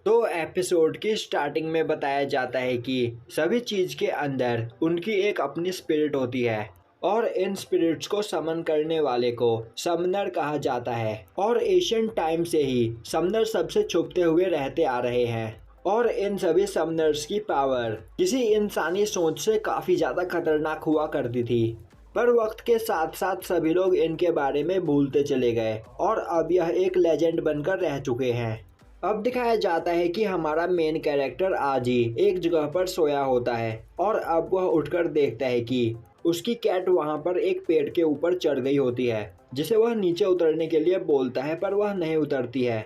तो एपिसोड की स्टार्टिंग में बताया जाता है कि सभी चीज के अंदर उनकी एक अपनी स्पिरिट होती है और इन स्पिरिट्स को समन करने वाले को समनर कहा जाता है। और एशियन टाइम से ही समनर सबसे छुपते हुए रहते आ रहे हैं और इन सभी समनर्स की पावर किसी इंसानी सोच से काफी ज्यादा खतरनाक हुआ करती थी। पर वक्त के साथ साथ सभी लोग इनके बारे में भूलते चले गए और अब यह एक लेजेंड बनकर रह चुके हैं। अब दिखाया जाता है कि हमारा मेन कैरेक्टर आज ही एक जगह पर सोया होता है और अब वह उठकर देखता है कि उसकी कैट वहां पर एक पेड़ के ऊपर चढ़ गई होती है, जिसे वह नीचे उतरने के लिए बोलता है पर वह नहीं उतरती है।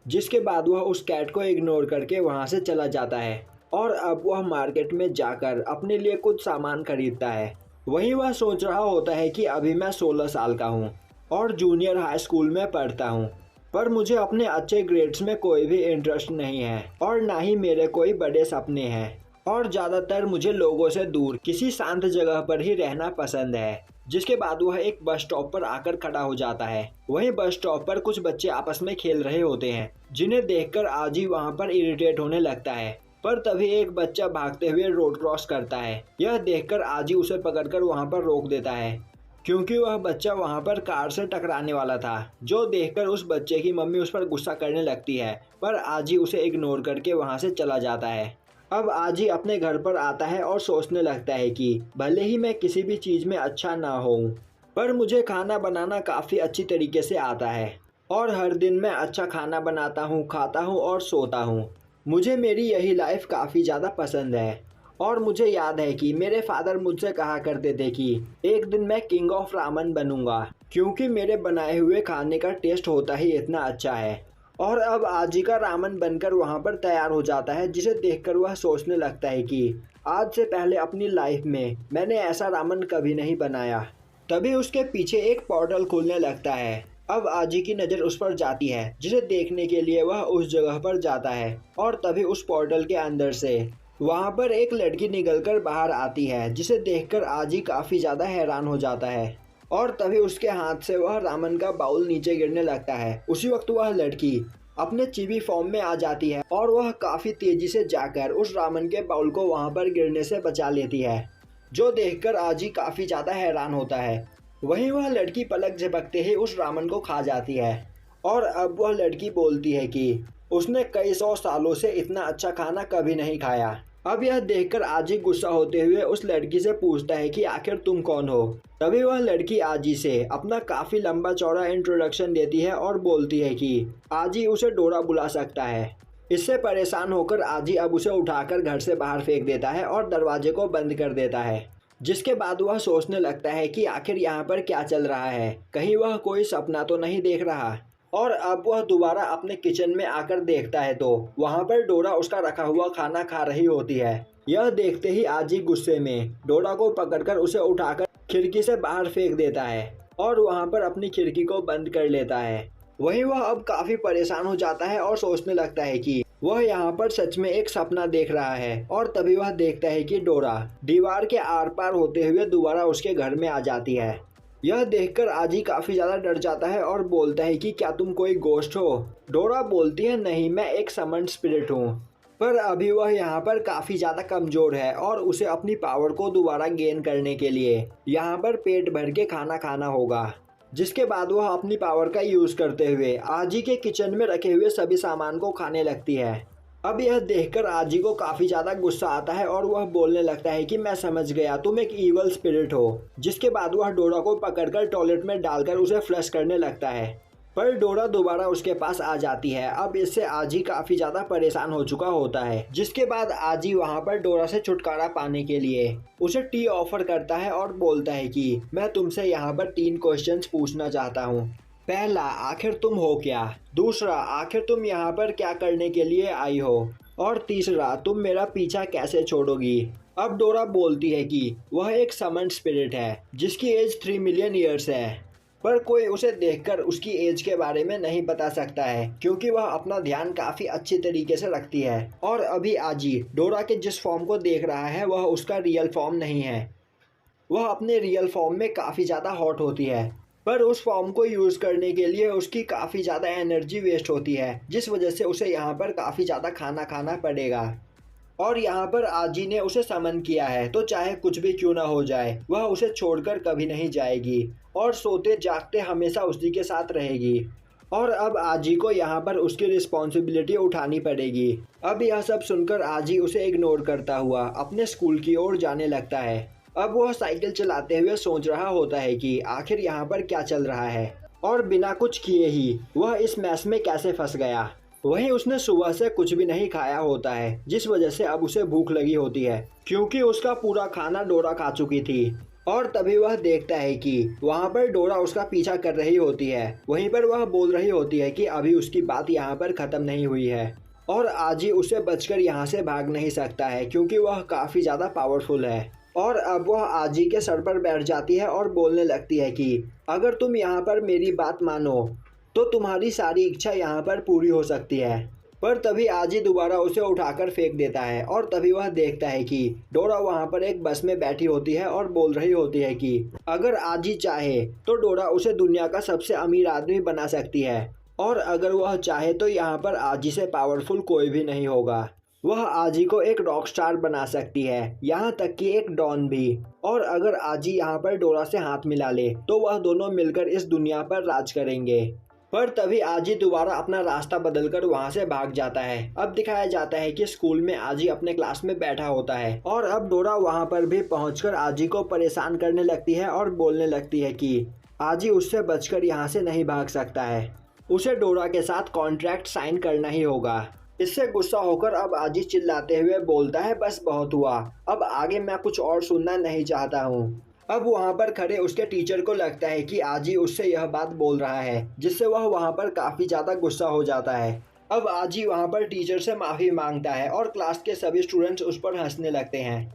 जिसके बाद वह उस कैट को इग्नोर करके वहां से चला जाता है और अब वह मार्केट में जाकर अपने लिए कुछ सामान खरीदता है। वहीं वह सोच रहा होता है कि अभी मैं 16 साल का हूँ और जूनियर हाई स्कूल में पढ़ता हूँ, पर मुझे अपने अच्छे ग्रेड्स में कोई भी इंटरेस्ट नहीं है और ना ही मेरे कोई बड़े सपने हैं और ज़्यादातर मुझे लोगों से दूर किसी शांत जगह पर ही रहना पसंद है। जिसके बाद वह एक बस स्टॉप पर आकर खड़ा हो जाता है। वहीं बस स्टॉप पर कुछ बच्चे आपस में खेल रहे होते हैं, जिन्हें देखकर आज ही वहाँ पर इरिटेट होने लगता है। पर तभी एक बच्चा भागते हुए रोड क्रॉस करता है। यह देखकर आजी उसे पकड़कर वहाँ पर रोक देता है, क्योंकि वह बच्चा वहाँ पर कार से टकराने वाला था। जो देखकर उस बच्चे की मम्मी उस पर गुस्सा करने लगती है, पर आजी उसे इग्नोर करके वहाँ से चला जाता है। अब आजी अपने घर पर आता है और सोचने लगता है कि भले ही मैं किसी भी चीज़ में अच्छा ना हूँ, पर मुझे खाना बनाना काफ़ी अच्छी तरीके से आता है और हर दिन मैं अच्छा खाना बनाता हूँ, खाता हूँ और सोता हूँ। मुझे मेरी यही लाइफ काफ़ी ज़्यादा पसंद है और मुझे याद है कि मेरे फादर मुझसे कहा करते थे कि एक दिन मैं किंग ऑफ रामन बनूंगा, क्योंकि मेरे बनाए हुए खाने का टेस्ट होता ही इतना अच्छा है। और अब आजी का रामन बनकर वहाँ पर तैयार हो जाता है, जिसे देखकर वह सोचने लगता है कि आज से पहले अपनी लाइफ में मैंने ऐसा रामन कभी नहीं बनाया। तभी उसके पीछे एक पोर्टल खुलने लगता है। अब आजी की नज़र उस पर जाती है, जिसे देखने के लिए वह उस जगह पर जाता है और तभी उस पोर्टल के अंदर से वहाँ पर एक लड़की निकलकर बाहर आती है, जिसे देखकर आजी काफ़ी ज़्यादा हैरान हो जाता है और तभी उसके हाथ से वह रामन का बाउल नीचे गिरने लगता है। उसी वक्त वह लड़की अपने चिबी फॉर्म में आ जाती है और वह काफ़ी तेज़ी से जाकर उस रामन के बाउल को वहाँ पर गिरने से बचा लेती है, जो देखकर आजी काफ़ी ज़्यादा हैरान होता है। वहीं वह लड़की पलक झपकते ही उस रामन को खा जाती है और अब वह लड़की बोलती है कि उसने कई 100 सालों से इतना अच्छा खाना कभी नहीं खाया। अब यह देखकर आजी गुस्सा होते हुए उस लड़की से पूछता है कि आखिर तुम कौन हो। तभी वह लड़की आजी से अपना काफ़ी लंबा चौड़ा इंट्रोडक्शन देती है और बोलती है कि आजी उसे डोरा बुला सकता है। इससे परेशान होकर आजी अब उसे उठाकर घर से बाहर फेंक देता है और दरवाजे को बंद कर देता है। जिसके बाद वह सोचने लगता है कि आखिर यहाँ पर क्या चल रहा है, कहीं वह कोई सपना तो नहीं देख रहा। और अब वह दोबारा अपने किचन में आकर देखता है तो वहाँ पर डोरा उसका रखा हुआ खाना खा रही होती है। यह देखते ही आजी गुस्से में डोरा को पकड़कर उसे उठाकर खिड़की से बाहर फेंक देता है और वहाँ पर अपनी खिड़की को बंद कर लेता है। वहीं वह अब काफ़ी परेशान हो जाता है और सोचने लगता है कि वह यहाँ पर सच में एक सपना देख रहा है। और तभी वह देखता है कि डोरा दीवार के आर पार होते हुए दोबारा उसके घर में आ जाती है। यह देखकर आजी काफ़ी ज़्यादा डर जाता है और बोलता है कि क्या तुम कोई गोश्त हो। डोरा बोलती है नहीं, मैं एक समन्ड स्पिरिट हूँ। पर अभी वह यहाँ पर काफ़ी ज़्यादा कमज़ोर है और उसे अपनी पावर को दोबारा गेन करने के लिए यहाँ पर पेट भर के खाना खाना होगा। जिसके बाद वह अपनी पावर का यूज़ करते हुए आजी के किचन में रखे हुए सभी सामान को खाने लगती है। अब यह देखकर आजी को काफ़ी ज़्यादा गुस्सा आता है और वह बोलने लगता है कि मैं समझ गया, तुम एक ईवल स्पिरिट हो। जिसके बाद वह डोरा को पकड़कर टॉयलेट में डालकर उसे फ्लश करने लगता है, पर डोरा दोबारा उसके पास आ जाती है। अब इससे आजी काफ़ी ज़्यादा परेशान हो चुका होता है। जिसके बाद आजी वहाँ पर डोरा से छुटकारा पाने के लिए उसे टी ऑफर करता है और बोलता है कि मैं तुमसे यहाँ पर 3 क्वेश्चंस पूछना चाहता हूँ। पहला, आखिर तुम हो क्या? दूसरा, आखिर तुम यहाँ पर क्या करने के लिए आई हो? और तीसरा, तुम मेरा पीछा कैसे छोड़ोगी? अब डोरा बोलती है कि वह एक समन्ड स्पिरिट है जिसकी एज 3 मिलियन ईयर्स है, पर कोई उसे देखकर उसकी एज के बारे में नहीं बता सकता है, क्योंकि वह अपना ध्यान काफ़ी अच्छी तरीके से रखती है। और अभी आजी डोरा के जिस फॉर्म को देख रहा है वह उसका रियल फॉर्म नहीं है, वह अपने रियल फॉर्म में काफ़ी ज़्यादा हॉट होती है। पर उस फॉर्म को यूज़ करने के लिए उसकी काफ़ी ज़्यादा एनर्जी वेस्ट होती है, जिस वजह से उसे यहाँ पर काफ़ी ज़्यादा खाना खाना पड़ेगा। और यहाँ पर आजी ने उसे समन किया है, तो चाहे कुछ भी क्यों ना हो जाए वह उसे छोड़कर कभी नहीं जाएगी और सोते जागते हमेशा उसी के साथ रहेगी। और अब आजी को यहाँ पर उसकी रिस्पॉन्सिबिलिटी उठानी पड़ेगी। अब यह सब सुनकर आजी उसे इग्नोर करता हुआ अपने स्कूल की ओर जाने लगता है। अब वह साइकिल चलाते हुए सोच रहा होता है कि आखिर यहाँ पर क्या चल रहा है और बिना कुछ किए ही वह इस मैस में कैसे फंस गया। वहीं उसने सुबह से कुछ भी नहीं खाया होता है, जिस वजह से अब उसे भूख लगी होती है क्योंकि उसका पूरा खाना डोरा खा चुकी थी। और तभी वह देखता है कि वहाँ पर डोरा उसका पीछा कर रही होती है। वहीं पर वह बोल रही होती है कि अभी उसकी बात यहाँ पर ख़त्म नहीं हुई है और आजी उसे बचकर यहाँ से भाग नहीं सकता है क्योंकि वह काफ़ी ज़्यादा पावरफुल है। और अब वह आजी के सर पर बैठ जाती है और बोलने लगती है कि अगर तुम यहाँ पर मेरी बात मानो तो तुम्हारी सारी इच्छा यहाँ पर पूरी हो सकती है। पर तभी आजी दोबारा उसे उठाकर फेंक देता है और तभी वह देखता है कि डोरा वहाँ पर एक बस में बैठी होती है और बोल रही होती है कि अगर आजी चाहे तो डोरा उसे दुनिया का सबसे अमीर आदमी बना सकती है और अगर वह चाहे तो यहाँ पर आजी से पावरफुल कोई भी नहीं होगा। वह आजी को एक रॉक स्टार बना सकती है, यहाँ तक कि एक डॉन भी। और अगर आजी यहाँ पर डोरा से हाथ मिला ले तो वह दोनों मिलकर इस दुनिया पर राज करेंगे। पर तभी आजी दोबारा अपना रास्ता बदलकर वहां से भाग जाता है। अब दिखाया जाता है कि स्कूल में आजी अपने क्लास में बैठा होता है और अब डोरा वहां पर भी पहुंचकर आजी को परेशान करने लगती है और बोलने लगती है कि आजी उससे बचकर यहाँ से नहीं भाग सकता है, उसे डोरा के साथ कॉन्ट्रैक्ट साइन करना ही होगा। इससे गुस्सा होकर अब आजी चिल्लाते हुए बोलता है बस बहुत हुआ, अब आगे मैं कुछ और सुनना नहीं चाहता हूँ। अब वहाँ पर खड़े उसके टीचर को लगता है कि आजी उससे यह बात बोल रहा है, जिससे वह वहाँ पर काफ़ी ज़्यादा गुस्सा हो जाता है। अब आजी वहाँ पर टीचर से माफ़ी मांगता है और क्लास के सभी स्टूडेंट्स उस पर हंसने लगते हैं।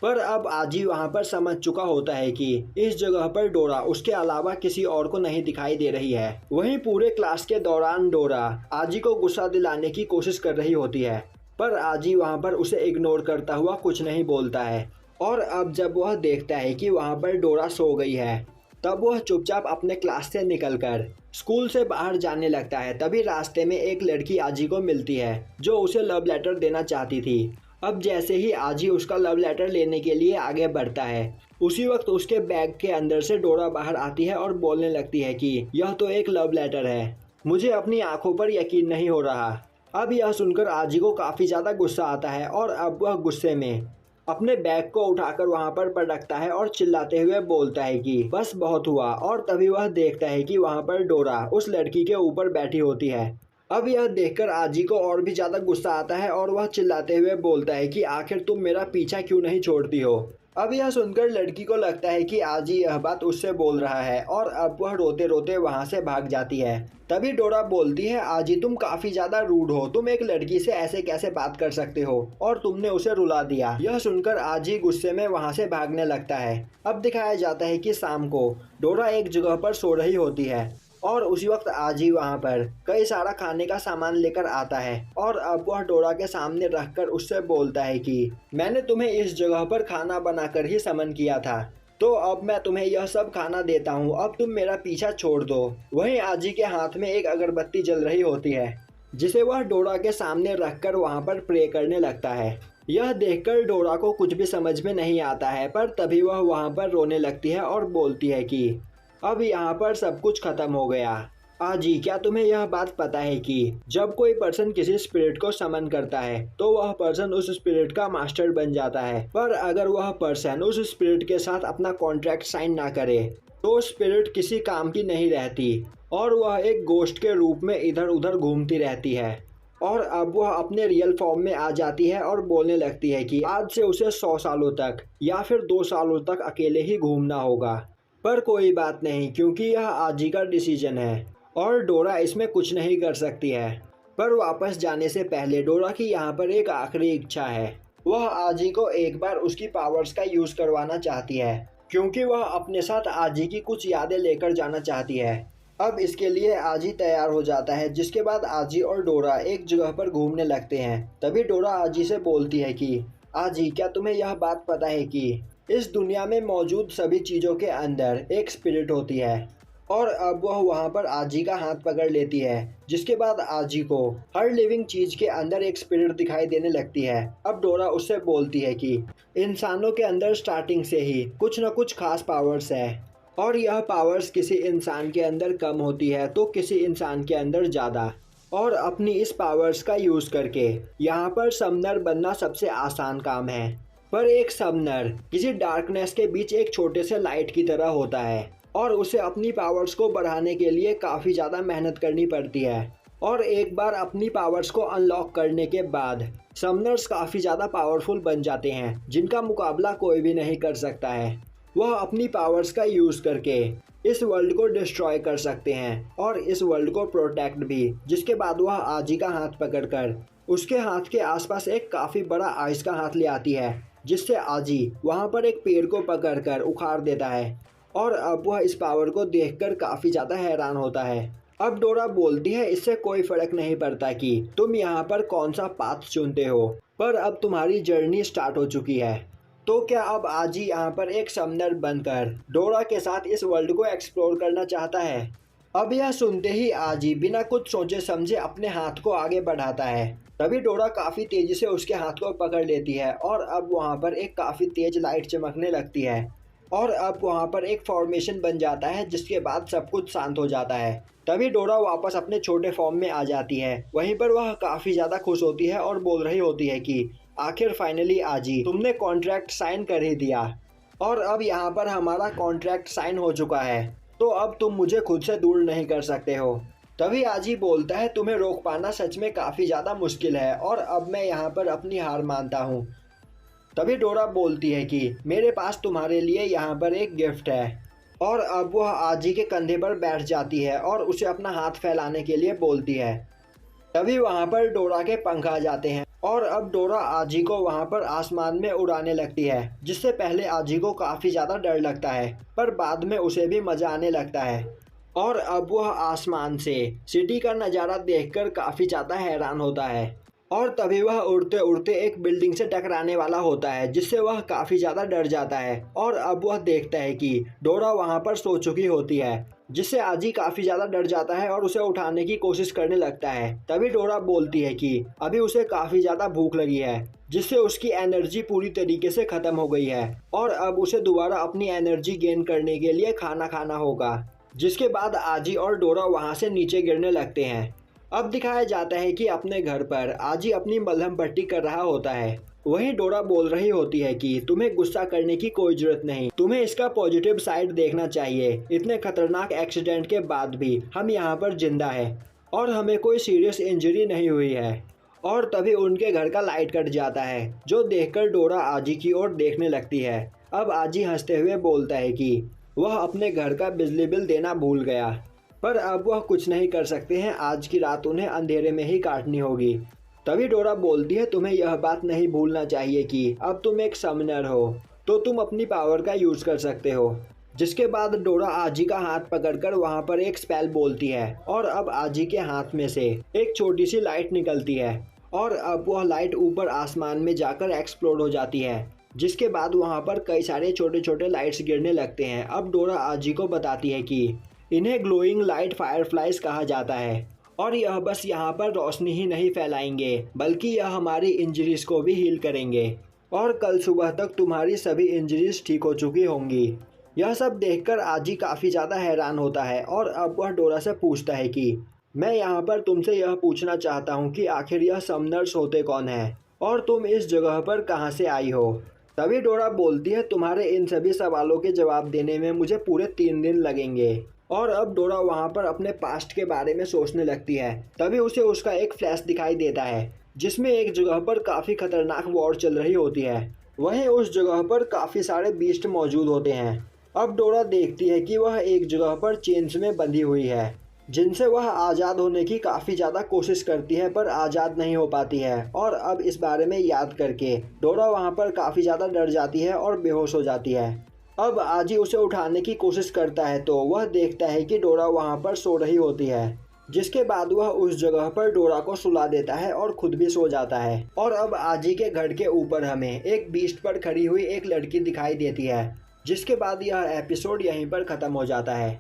पर अब आजी वहाँ पर समझ चुका होता है कि इस जगह पर डोरा उसके अलावा किसी और को नहीं दिखाई दे रही है। वहीं पूरे क्लास के दौरान डोरा आजी को गुस्सा दिलाने की कोशिश कर रही होती है, पर आजी वहाँ पर उसे इग्नोर करता हुआ कुछ नहीं बोलता है। और अब जब वह देखता है कि वहाँ पर डोरा सो गई है, तब वह चुपचाप अपने क्लास से निकलकर स्कूल से बाहर जाने लगता है। तभी रास्ते में एक लड़की आजी को मिलती है जो उसे लव लेटर देना चाहती थी। अब जैसे ही आजी उसका लव लेटर लेने के लिए आगे बढ़ता है, उसी वक्त उसके बैग के अंदर से डोरा बाहर आती है और बोलने लगती है कि यह तो एक लव लेटर है, मुझे अपनी आंखों पर यकीन नहीं हो रहा। अब यह सुनकर आजी को काफ़ी ज़्यादा गुस्सा आता है और अब वह गुस्से में अपने बैग को उठाकर वहां पर पटकता है और चिल्लाते हुए बोलता है कि बस बहुत हुआ। और तभी वह देखता है कि वहां पर डोरा उस लड़की के ऊपर बैठी होती है। अब यह देखकर आजी को और भी ज़्यादा गुस्सा आता है और वह चिल्लाते हुए बोलता है कि आखिर तुम मेरा पीछा क्यों नहीं छोड़ती हो। अब यह सुनकर लड़की को लगता है कि आजी यह बात उससे बोल रहा है और अब वह रोते रोते वहां से भाग जाती है। तभी डोरा बोलती है आजी तुम काफ़ी ज़्यादा रूड हो, तुम एक लड़की से ऐसे कैसे बात कर सकते हो, और तुमने उसे रुला दिया। यह सुनकर आजी गुस्से में वहां से भागने लगता है। अब दिखाया जाता है कि शाम को डोरा एक जगह पर सो रही होती है और उसी वक्त आजी वहां पर कई सारा खाने का सामान लेकर आता है और अब वह डोरा के सामने रखकर उससे बोलता है कि मैंने तुम्हें इस जगह पर खाना बनाकर ही समन किया था, तो अब मैं तुम्हें यह सब खाना देता हूँ, अब तुम मेरा पीछा छोड़ दो। वहीं आजी के हाथ में एक अगरबत्ती जल रही होती है जिसे वह डोरा के सामने रखकर वहां पर प्रे करने लगता है। यह देखकर डोरा को कुछ भी समझ में नहीं आता है, पर तभी वह वहां पर रोने लगती है और बोलती है कि अब यहाँ पर सब कुछ खत्म हो गया। आजी क्या तुम्हें यह बात पता है कि जब कोई पर्सन किसी स्पिरिट को समन करता है तो वह पर्सन उस स्पिरिट का मास्टर बन जाता है, पर अगर वह पर्सन उस स्पिरिट के साथ अपना कॉन्ट्रैक्ट साइन ना करे तो स्पिरिट किसी काम की नहीं रहती और वह एक गोश्त के रूप में इधर उधर घूमती रहती है। और अब वह अपने रियल फॉर्म में आ जाती है और बोलने लगती है कि आज से उसे 100 सालों तक या फिर 2 सालों तक अकेले ही घूमना होगा। पर कोई बात नहीं, क्योंकि यह आजी का डिसीजन है और डोरा इसमें कुछ नहीं कर सकती है। पर वापस जाने से पहले डोरा की यहाँ पर एक आखिरी इच्छा है। वह आजी को एक बार उसकी पावर्स का यूज़ करवाना चाहती है क्योंकि वह अपने साथ आजी की कुछ यादें लेकर जाना चाहती है। अब इसके लिए आजी तैयार हो जाता है, जिसके बाद आजी और डोरा एक जगह पर घूमने लगते हैं। तभी डोरा आजी से बोलती है कि आजी क्या तुम्हें यह बात पता है कि इस दुनिया में मौजूद सभी चीज़ों के अंदर एक स्पिरिट होती है और अब वह वहाँ पर आजी का हाथ पकड़ लेती है, जिसके बाद आजी को हर लिविंग चीज के अंदर एक स्पिरिट दिखाई देने लगती है। अब डोरा उससे बोलती है कि इंसानों के अंदर स्टार्टिंग से ही कुछ न कुछ खास पावर्स है और यह पावर्स किसी इंसान के अंदर कम होती है तो किसी इंसान के अंदर ज़्यादा, और अपनी इस पावर्स का यूज़ करके यहाँ पर समनर बनना सबसे आसान काम है। पर एक समनर किसी डार्कनेस के बीच एक छोटे से लाइट की तरह होता है और उसे अपनी पावर्स को बढ़ाने के लिए काफ़ी ज़्यादा मेहनत करनी पड़ती है। और एक बार अपनी पावर्स को अनलॉक करने के बाद समनर्स काफ़ी ज़्यादा पावरफुल बन जाते हैं, जिनका मुकाबला कोई भी नहीं कर सकता है। वह अपनी पावर्स का यूज़ करके इस वर्ल्ड को डिस्ट्रॉय कर सकते हैं और इस वर्ल्ड को प्रोटेक्ट भी। जिसके बाद वह आजी का हाथ पकड़कर उसके हाथ के आसपास एक काफ़ी बड़ा आइस का हाथ ले आती है, जिससे आजी वहाँ पर एक पेड़ को पकड़कर उखाड़ देता है। और अब वह इस पावर को देखकर काफ़ी ज़्यादा हैरान होता है। अब डोरा बोलती है इससे कोई फर्क नहीं पड़ता कि तुम यहाँ पर कौन सा पाथ चुनते हो, पर अब तुम्हारी जर्नी स्टार्ट हो चुकी है। तो क्या अब आजी यहाँ पर एक समनर बनकर डोरा के साथ इस वर्ल्ड को एक्सप्लोर करना चाहता है? अब यह सुनते ही आजी बिना कुछ सोचे समझे अपने हाथ को आगे बढ़ाता है। तभी डोरा काफ़ी तेज़ी से उसके हाथ को पकड़ लेती है और अब वहाँ पर एक काफ़ी तेज़ लाइट चमकने लगती है और अब वहाँ पर एक फॉर्मेशन बन जाता है, जिसके बाद सब कुछ शांत हो जाता है। तभी डोरा वापस अपने छोटे फॉर्म में आ जाती है। वहीं पर वह काफ़ी ज़्यादा खुश होती है और बोल रही होती है कि आखिर फाइनली आजी तुमने कॉन्ट्रैक्ट साइन कर ही दिया और अब यहाँ पर हमारा कॉन्ट्रैक्ट साइन हो चुका है, तो अब तुम मुझे खुद से दूर नहीं कर सकते हो। तभी आजी बोलता है तुम्हें रोक पाना सच में काफ़ी ज़्यादा मुश्किल है और अब मैं यहाँ पर अपनी हार मानता हूँ। तभी डोरा बोलती है कि मेरे पास तुम्हारे लिए यहाँ पर एक गिफ्ट है, और अब वह आजी के कंधे पर बैठ जाती है और उसे अपना हाथ फैलाने के लिए बोलती है। तभी वहाँ पर डोरा के पंख आ जाते हैं और अब डोरा आजी को वहाँ पर आसमान में उड़ाने लगती है, जिससे पहले आजी को काफ़ी ज़्यादा डर लगता है पर बाद में उसे भी मज़ा आने लगता है। और अब वह आसमान से सिटी का नज़ारा देखकर काफ़ी ज़्यादा हैरान होता है और तभी वह उड़ते उड़ते एक बिल्डिंग से टकराने वाला होता है, जिससे वह काफ़ी ज़्यादा डर जाता है। और अब वह देखता है कि डोरा वहाँ पर सो चुकी होती है, जिससे आजी काफ़ी ज़्यादा डर जाता है और उसे उठाने की कोशिश करने लगता है। तभी डोरा बोलती है कि अभी उसे काफ़ी ज़्यादा भूख लगी है, जिससे उसकी एनर्जी पूरी तरीके से ख़त्म हो गई है और अब उसे दोबारा अपनी एनर्जी गेन करने के लिए खाना खाना होगा। जिसके बाद आजी और डोरा वहाँ से नीचे गिरने लगते हैं। अब दिखाया जाता है कि अपने घर पर आजी अपनी मलहम पट्टी कर रहा होता है। वहीं डोरा बोल रही होती है कि तुम्हें गुस्सा करने की कोई जरूरत नहीं, तुम्हें इसका पॉजिटिव साइड देखना चाहिए। इतने खतरनाक एक्सीडेंट के बाद भी हम यहाँ पर जिंदा है और हमें कोई सीरियस इंजरी नहीं हुई है। और तभी उनके घर का लाइट कट जाता है, जो देखकर डोरा आजी की ओर देखने लगती है। अब आजी हंसते हुए बोलता है कि वह अपने घर का बिजली बिल देना भूल गया, पर अब वह कुछ नहीं कर सकते हैं, आज की रात उन्हें अंधेरे में ही काटनी होगी। तभी डोरा बोलती है तुम्हें यह बात नहीं भूलना चाहिए कि अब तुम एक समनर हो, तो तुम अपनी पावर का यूज़ कर सकते हो। जिसके बाद डोरा आजी का हाथ पकड़कर वहाँ पर एक स्पेल बोलती है और अब आजी के हाथ में से एक छोटी सी लाइट निकलती है और अब वह लाइट ऊपर आसमान में जाकर एक्सप्लोड हो जाती है। जिसके बाद वहाँ पर कई सारे छोटे छोटे लाइट्स गिरने लगते हैं। अब डोरा आजी को बताती है कि इन्हें ग्लोइंग लाइट फायरफ्लाइज कहा जाता है और यह बस यहाँ पर रोशनी ही नहीं फैलाएंगे, बल्कि यह हमारी इंजरीज को भी हील करेंगे और कल सुबह तक तुम्हारी सभी इंजरीज ठीक हो चुकी होंगी। यह सब देखकर आजी काफ़ी ज़्यादा हैरान होता है और अब वह डोरा से पूछता है कि मैं यहाँ पर तुमसे यह पूछना चाहता हूँ कि आखिर यह समनर्स होते कौन है और तुम इस जगह पर कहाँ से आई हो। तभी डोरा बोलती है तुम्हारे इन सभी सवालों के जवाब देने में मुझे पूरे 3 दिन लगेंगे। और अब डोरा वहाँ पर अपने पास्ट के बारे में सोचने लगती है। तभी उसे उसका एक फ्लैश दिखाई देता है, जिसमें एक जगह पर काफ़ी खतरनाक वॉर चल रही होती है। वहीं उस जगह पर काफ़ी सारे बीस्ट मौजूद होते हैं। अब डोरा देखती है कि वह एक जगह पर चेन्स में बंधी हुई है, जिनसे वह आज़ाद होने की काफ़ी ज़्यादा कोशिश करती है पर आज़ाद नहीं हो पाती है। और अब इस बारे में याद करके डोरा वहाँ पर काफ़ी ज़्यादा डर जाती है और बेहोश हो जाती है। अब आजी उसे उठाने की कोशिश करता है तो वह देखता है कि डोरा वहाँ पर सो रही होती है। जिसके बाद वह उस जगह पर डोरा को सुला देता है और खुद भी सो जाता है। और अब आजी के घर के ऊपर हमें एक बीस्ट पर खड़ी हुई एक लड़की दिखाई देती है। जिसके बाद यह एपिसोड यहीं पर ख़त्म हो जाता है।